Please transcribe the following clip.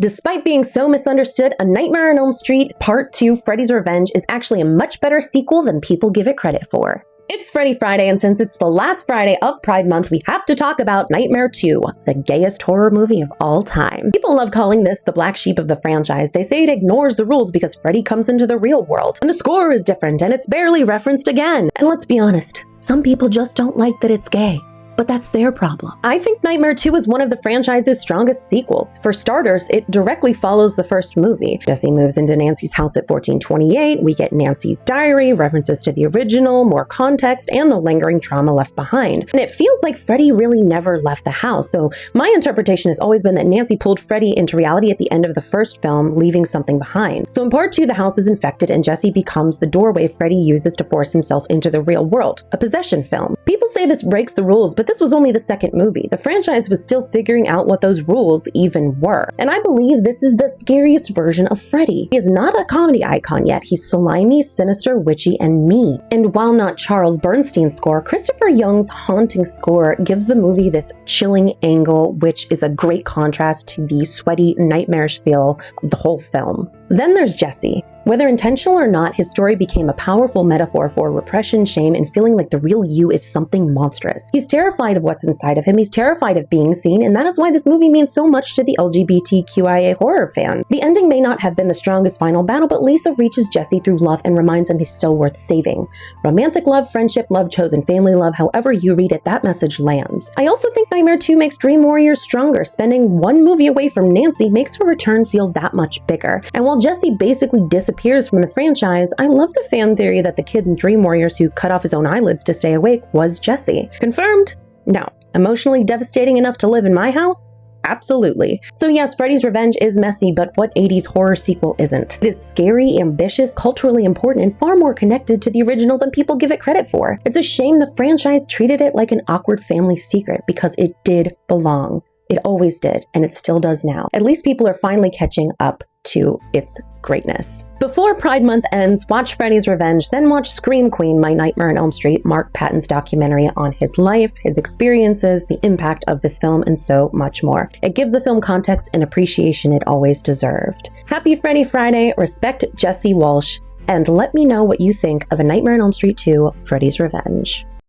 Despite being so misunderstood, A Nightmare on Elm Street Part 2 Freddy's Revenge is actually a much better sequel than people give it credit for. It's Freddy Friday, and since it's the last Friday of Pride Month, we have to talk about Nightmare 2, the gayest horror movie of all time. People love calling this the black sheep of the franchise. They say it ignores the rules because Freddy comes into the real world, and the score is different, and it's barely referenced again. And let's be honest, some people just don't like that it's gay. But that's their problem. I think Nightmare 2 is one of the franchise's strongest sequels. For starters, it directly follows the first movie. Jesse moves into Nancy's house at 1428, we get Nancy's diary, references to the original, more context, and the lingering trauma left behind. And it feels like Freddy really never left the house, so my interpretation has always been that Nancy pulled Freddy into reality at the end of the first film, leaving something behind. So in part 2, the house is infected and Jesse becomes the doorway Freddy uses to force himself into the real world, a possession film. People say this breaks the rules, but this was only the second movie. The franchise was still figuring out what those rules even were. And I believe this is the scariest version of Freddy. He is not a comedy icon yet. He's slimy, sinister, witchy, and mean. And while not Charles Bernstein's score, Christopher Young's haunting score gives the movie this chilling angle, which is a great contrast to the sweaty, nightmarish feel of the whole film. Then there's Jesse. Whether intentional or not, his story became a powerful metaphor for repression, shame, and feeling like the real you is something monstrous. He's terrified of what's inside of him, he's terrified of being seen, and that is why this movie means so much to the LGBTQIA horror fan. The ending may not have been the strongest final battle, but Lisa reaches Jesse through love and reminds him he's still worth saving. Romantic love, friendship love, chosen family love, however you read it, that message lands. I also think Nightmare 2 makes Dream Warriors stronger. Spending one movie away from Nancy makes her return feel that much bigger. And while Jesse basically disappears from the franchise, I love the fan theory that the kid in Dream Warriors who cut off his own eyelids to stay awake was Jesse. Confirmed? No. Emotionally devastating enough to live in my house? Absolutely. So yes, Freddy's Revenge is messy, but what 80s horror sequel isn't? It is scary, ambitious, culturally important, and far more connected to the original than people give it credit for. It's a shame the franchise treated it like an awkward family secret because it did belong. It always did, and it still does now. At least people are finally catching up to its greatness. Before Pride Month ends, watch Freddy's Revenge, then watch Scream Queen, My Nightmare on Elm Street, Mark Patton's documentary on his life, his experiences, the impact of this film, and so much more. It gives the film context and appreciation it always deserved. Happy Freddy Friday, respect Jesse Walsh, and let me know what you think of A Nightmare on Elm Street 2, Freddy's Revenge.